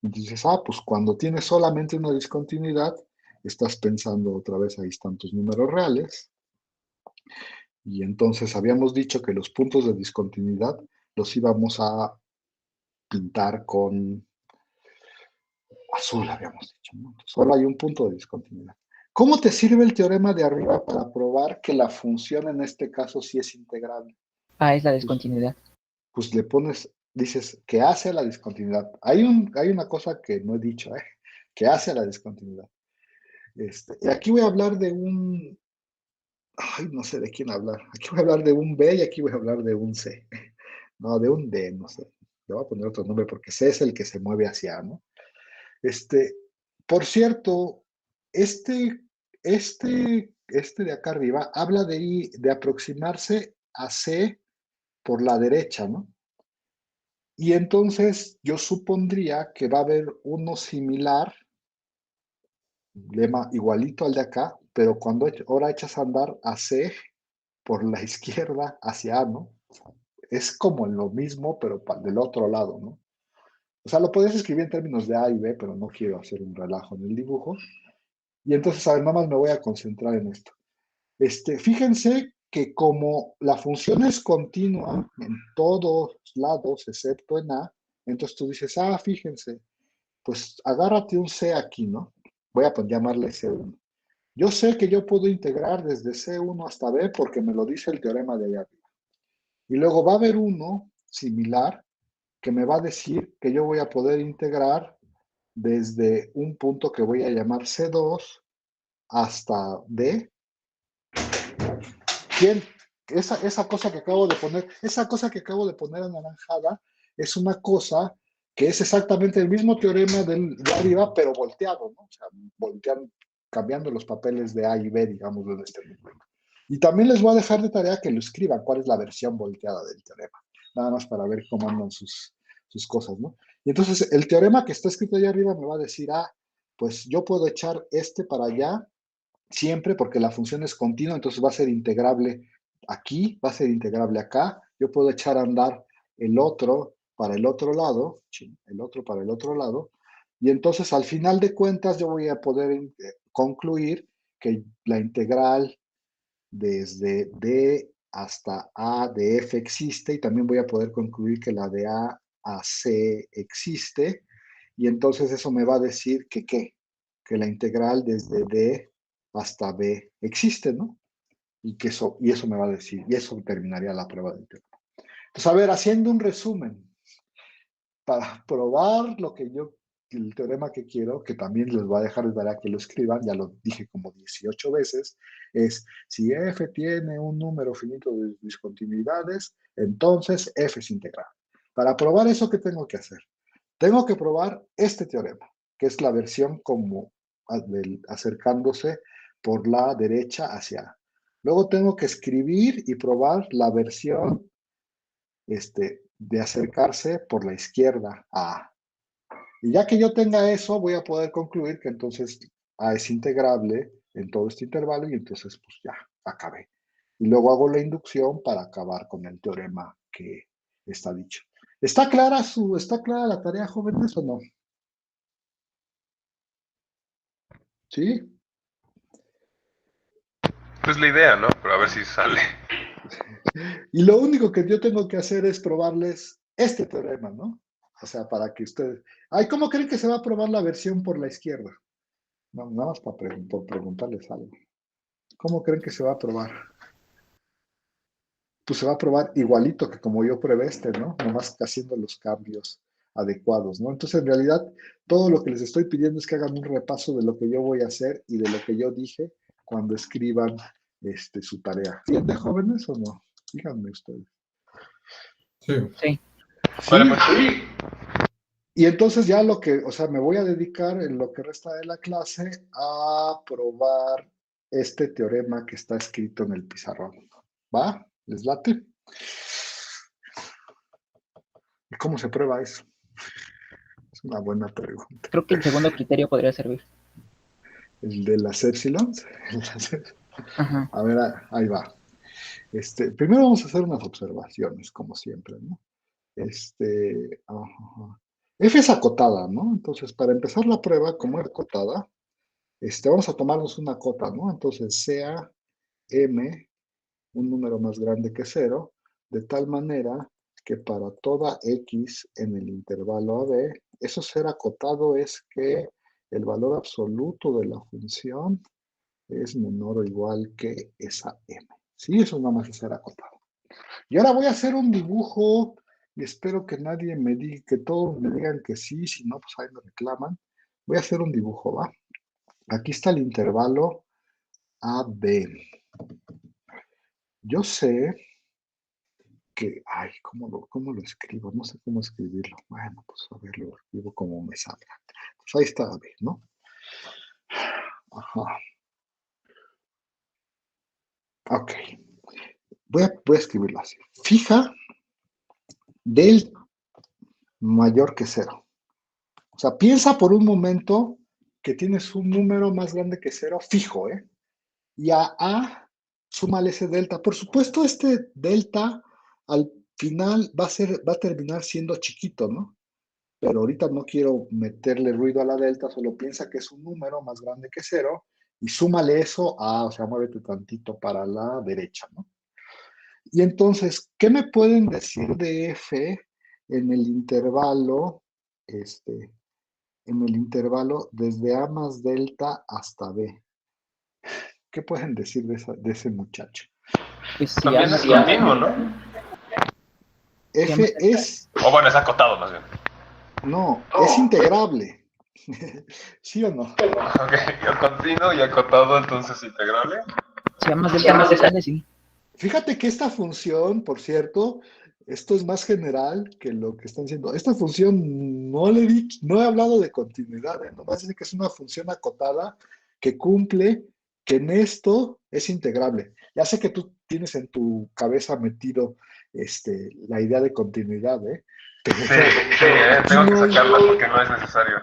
[SPEAKER 1] Entonces, pues cuando tienes solamente una discontinuidad, estás pensando otra vez, ahí están tus números reales. Y entonces habíamos dicho que los puntos de discontinuidad los íbamos a pintar con azul, habíamos dicho, ¿no? Entonces, solo hay un punto de discontinuidad. ¿Cómo te sirve el teorema de arriba para probar que la función en este caso sí es integrable?
[SPEAKER 3] Es la discontinuidad.
[SPEAKER 1] Pues le pones, dices, que hace a la discontinuidad. Hay una cosa que no he dicho, que hace a la discontinuidad. Y aquí voy a hablar de no sé de quién hablar. Aquí voy a hablar de un B y aquí voy a hablar de un C. No, de un D, no sé. Le voy a poner otro nombre porque C es el que se mueve hacia, ¿no? Por cierto, este de acá arriba habla de aproximarse a C por la derecha, ¿no? Y entonces yo supondría que va a haber uno similar, lema igualito al de acá, pero cuando ahora echas a andar a C por la izquierda hacia A, ¿no? Es como lo mismo, pero del otro lado, ¿no? O sea, lo puedes escribir en términos de A y B, pero no quiero hacer un relajo en el dibujo. Y entonces, a ver, nada más me voy a concentrar en esto. Fíjense que como la función es continua en todos lados, excepto en A, entonces tú dices, fíjense, pues agárrate un C aquí, ¿no? Voy a llamarle C1. Yo sé que yo puedo integrar desde C1 hasta B porque me lo dice el teorema de allá arriba. Y luego va a haber uno similar que me va a decir que yo voy a poder integrar desde un punto que voy a llamar C2 hasta D. ¿Quién? Esa cosa que acabo de poner anaranjada es una cosa que es exactamente el mismo teorema de arriba, pero volteado, ¿no? O sea, cambiando los papeles de A y B, digamos, de este número. Y también les voy a dejar de tarea que lo escriban, cuál es la versión volteada del teorema, nada más para ver cómo andan sus cosas, ¿no? Y entonces el teorema que está escrito allá arriba me va a decir, pues yo puedo echar para allá siempre porque la función es continua, entonces va a ser integrable aquí, va a ser integrable acá. Yo puedo echar a andar el otro para el otro lado, el otro para el otro lado, y entonces al final de cuentas yo voy a poder concluir que la integral desde D hasta A de F existe y también voy a poder concluir que la de A a C existe y entonces eso me va a decir que que la integral desde D hasta B existe, ¿no? Y eso me va a decir, y eso terminaría la prueba del teorema. Entonces, a ver, haciendo un resumen, para probar el teorema que quiero, que también les voy a dejar de tarea que lo escriban, ya lo dije como 18 veces, es si F tiene un número finito de discontinuidades, entonces F es integral. Para probar eso, ¿qué tengo que hacer? Tengo que probar este teorema, que es la versión como acercándose por la derecha hacia A. Luego tengo que escribir y probar la versión de acercarse por la izquierda a A. Y ya que yo tenga eso, voy a poder concluir que entonces A es integrable en todo este intervalo y entonces pues ya acabé. Y luego hago la inducción para acabar con el teorema que está dicho. ¿Está clara la tarea, jóvenes, o no? ¿Sí?
[SPEAKER 2] Pues la idea, ¿no? Pero a ver si sale.
[SPEAKER 1] Y lo único que yo tengo que hacer es probarles este teorema, ¿no? O sea, para que ustedes... ¿Cómo creen que se va a probar la versión por la izquierda? No, nada más por preguntarles algo. ¿Cómo creen que se va a probar? Pues se va a probar igualito que como yo probé ¿no? Nomás haciendo los cambios adecuados, ¿no? Entonces, en realidad, todo lo que les estoy pidiendo es que hagan un repaso de lo que yo voy a hacer y de lo que yo dije cuando escriban su tarea. ¿Entienden, jóvenes, o no? Díganme ustedes.
[SPEAKER 8] Sí.
[SPEAKER 3] Sí.
[SPEAKER 2] Vale, pues sí.
[SPEAKER 1] Y entonces ya me voy a dedicar en lo que resta de la clase a probar este teorema que está escrito en el pizarrón. ¿Va? ¿Les late? ¿Y cómo se prueba eso? una buena pregunta.
[SPEAKER 3] Creo que el segundo criterio podría servir.
[SPEAKER 1] El de las epsilons.
[SPEAKER 3] Ajá.
[SPEAKER 1] A ver, ahí va. Primero vamos a hacer unas observaciones, como siempre, ¿no? F es acotada, ¿no? Entonces, para empezar la prueba, como es acotada, vamos a tomarnos una cota, ¿no? Entonces, sea M un número más grande que 0, de tal manera que para toda X en el intervalo AB, eso ser acotado es que el valor absoluto de la función es menor o igual que esa M. Sí, eso nada más es ser acotado. Y ahora voy a hacer un dibujo y espero que nadie me diga, que todos me digan que sí, si no, pues ahí me reclaman. Voy a hacer un dibujo, ¿va? Aquí está el intervalo AB. Yo sé que, ay, ¿cómo lo escribo? No sé cómo escribirlo. Bueno, pues a ver, lo escribo como me salga. Pues ahí está AB, ¿no? Ajá. Ok. Voy a escribirlo así. Fija del mayor que 0. O sea, piensa por un momento que tienes un número más grande que 0 fijo, ¿eh? Y a súmale ese delta. Por supuesto, este delta al final va a terminar siendo chiquito, ¿no? Pero ahorita no quiero meterle ruido a la delta, solo piensa que es un número más grande que 0 y súmale eso o sea, muévete tantito para la derecha, ¿no? Y entonces, ¿qué me pueden decir de F en el intervalo, desde A más delta hasta B? ¿Qué pueden decir de ese muchacho?
[SPEAKER 3] Pues si
[SPEAKER 2] También es continuo, ¿no?
[SPEAKER 1] F es,
[SPEAKER 2] O bueno, es acotado más bien.
[SPEAKER 1] no, es integrable. ¿Sí o no?
[SPEAKER 2] Ok, y continuo y acotado, entonces integrable.
[SPEAKER 3] Si A más delta más grande, sí.
[SPEAKER 1] Fíjate que esta función, por cierto, esto es más general que lo que están diciendo. Esta función no he hablado de continuidad, nomás dice que es una función acotada que cumple, que en esto es integrable. Ya sé que tú tienes en tu cabeza metido la idea de continuidad, ¿eh?
[SPEAKER 2] Sí, tengo que sacarla porque no es necesario.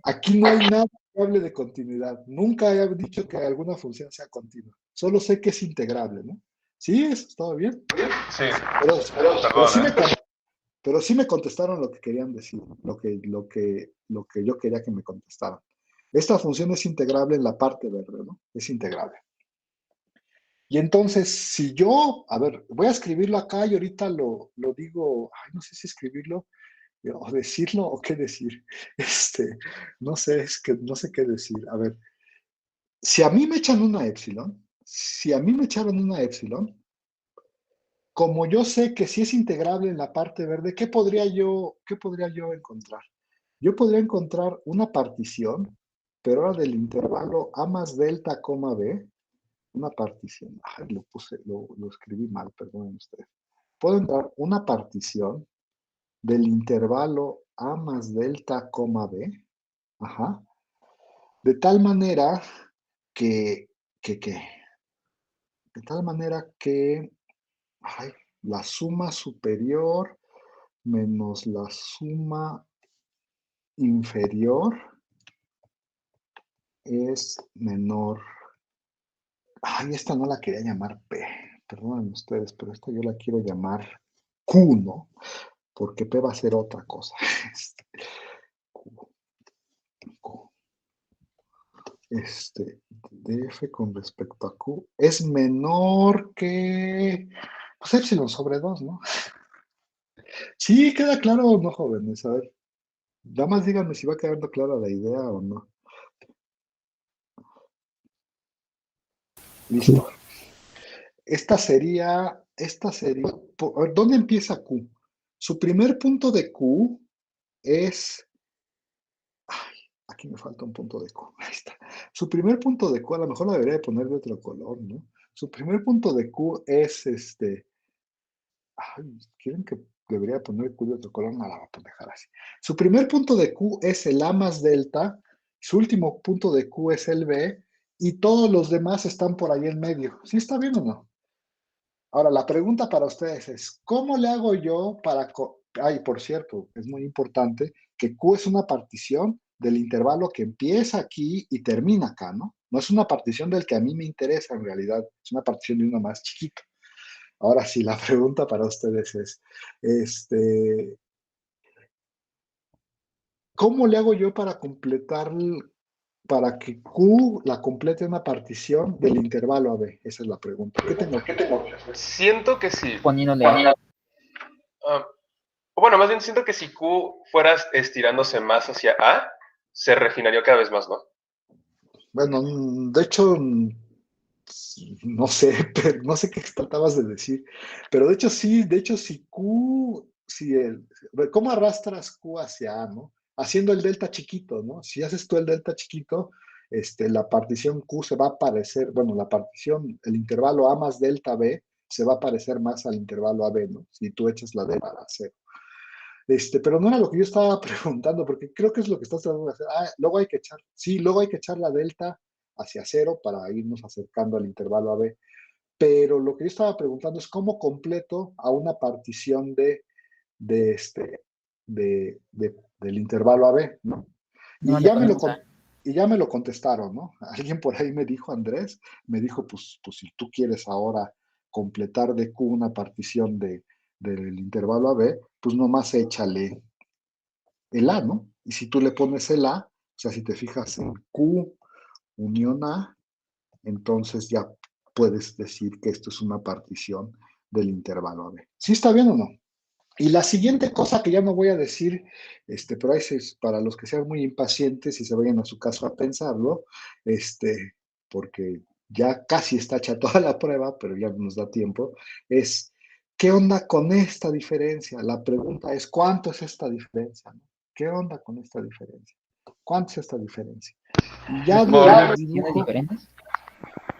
[SPEAKER 1] Aquí no hay nada que hable de continuidad. Nunca he dicho que alguna función sea continua. Solo sé que es integrable, ¿no? Sí, eso estaba bien.
[SPEAKER 2] Sí,
[SPEAKER 1] Pero
[SPEAKER 2] perdón,
[SPEAKER 1] pero sí me contestaron lo que querían decir, lo que yo quería que me contestaran. Esta función es integrable en la parte verde, ¿no? Es integrable. Y entonces, si yo, a ver, voy a escribirlo acá y ahorita lo digo, ay, no sé si escribirlo o decirlo o qué decir. No sé, es que no sé qué decir. A ver, si a mí me echan una epsilon, si a mí me echaron una epsilon, como yo sé que si es integrable en la parte verde, ¿qué podría yo encontrar? Yo podría encontrar una partición, pero ahora del intervalo A más delta, coma B, una partición. Ay, lo escribí mal, perdonen ustedes. Puedo encontrar una partición del intervalo A más delta, coma B, ajá, de tal manera que, de tal manera que, ay, la suma superior menos la suma inferior es menor. Ay, esta no la quería llamar P, perdonen ustedes, pero esta yo la quiero llamar Q, ¿no? Porque P va a ser otra cosa. Q, Q. DF con respecto a Q es menor que, pues, epsilon sobre 2, ¿no? Sí, queda claro o no, jóvenes. A ver, nada más díganme si va quedando clara la idea o no. Listo. Esta sería, ¿dónde empieza Q? Su primer punto de Q es, ay, aquí me falta un punto de Q, ahí está. Su primer punto de Q, a lo mejor la debería de poner de otro color, ¿no? Su primer punto de Q es ay, ¿quieren que debería poner Q de otro color? No, la voy a dejar así. Su primer punto de Q es el A más delta, su último punto de Q es el B, y todos los demás están por ahí en medio. ¿Sí está bien o no? Ahora, la pregunta para ustedes es, ¿cómo le hago yo para Ay, por cierto, es muy importante que Q es una partición del intervalo que empieza aquí y termina acá, ¿no? No es una partición del que a mí me interesa en realidad, es una partición de uno más chiquito. Ahora sí, la pregunta para ustedes es, ¿cómo le hago yo para completar, para que Q la complete una partición del intervalo AB? Esa es la pregunta. ¿Qué tengo que hacer?
[SPEAKER 2] Siento que sí.
[SPEAKER 3] Poniéndole
[SPEAKER 2] O bueno, más bien siento que si Q fuera estirándose más hacia A, se refinaría cada vez más, ¿no?
[SPEAKER 1] Bueno, de hecho, no sé, pero no sé qué tratabas de decir, pero de hecho sí, de hecho si Q, si el, ¿cómo arrastras Q hacia A, no? Haciendo el delta chiquito, ¿no? Si haces tú el delta chiquito, la partición Q se va a parecer, bueno, la partición, el intervalo A más delta B se va a parecer más al intervalo AB, ¿no? Si tú echas la delta a cero. Pero no era lo que yo estaba preguntando, porque creo que es lo que estás tratando de hacer. Ah, luego hay que echar, sí, luego hay que echar la delta hacia cero para irnos acercando al intervalo AB. Pero lo que yo estaba preguntando es cómo completo a una partición de del intervalo AB, ¿no?
[SPEAKER 3] no
[SPEAKER 1] Y
[SPEAKER 3] le
[SPEAKER 1] ya me
[SPEAKER 3] pones
[SPEAKER 1] lo, y ya me lo contestaron, ¿no? Alguien por ahí me dijo, Andrés, me dijo, pues si tú quieres ahora completar de Q una partición del intervalo AB, pues nomás échale el A, ¿no? Y si tú le pones el A, o sea, si te fijas en Q unión A, entonces ya puedes decir que esto es una partición del intervalo AB. ¿Sí está bien o no? Y la siguiente cosa que ya no voy a decir, pero ahí es para los que sean muy impacientes y se vayan a su caso a pensarlo, porque ya casi está hecha toda la prueba, pero ya no nos da tiempo, es, ¿qué onda con esta diferencia? La pregunta es, ¿cuánto es esta diferencia? ¿Qué onda con esta diferencia? ¿Cuánto es esta diferencia? Y ya
[SPEAKER 2] Por-
[SPEAKER 1] del
[SPEAKER 3] ¿Tienes
[SPEAKER 1] dibujo,
[SPEAKER 3] diferentes?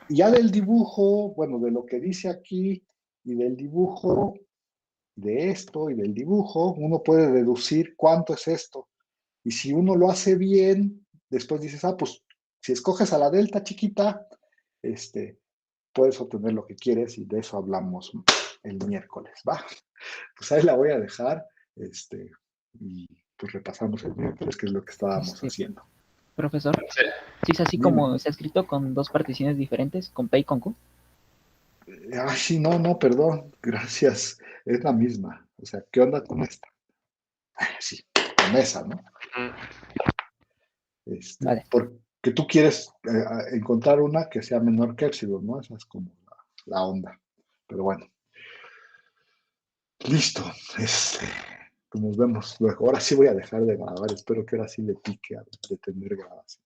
[SPEAKER 1] ya del dibujo, bueno, de lo que dice aquí y del dibujo, de esto y del dibujo, uno puede deducir cuánto es esto. Y si uno lo hace bien, después dices, ah, pues si escoges a la delta chiquita, puedes obtener lo que quieres y de eso hablamos el miércoles, ¿va? Pues ahí la voy a dejar, y pues repasamos el miércoles, que es lo que estábamos haciendo.
[SPEAKER 3] Profesor,
[SPEAKER 2] Sí.
[SPEAKER 3] ¿sí es así
[SPEAKER 1] Dime.
[SPEAKER 3] como está escrito con dos particiones diferentes, con P y con Q?
[SPEAKER 1] Ah, sí, no, perdón, gracias, es la misma. O sea, ¿qué onda con esta? Sí, con esa, ¿no?
[SPEAKER 3] Vale.
[SPEAKER 1] Porque tú quieres encontrar una que sea menor que epsilon, ¿no? Esa es como la onda. Pero bueno, listo. Pues nos vemos luego. Ahora sí voy a dejar de grabar. Espero que ahora sí le pique a detener grabación.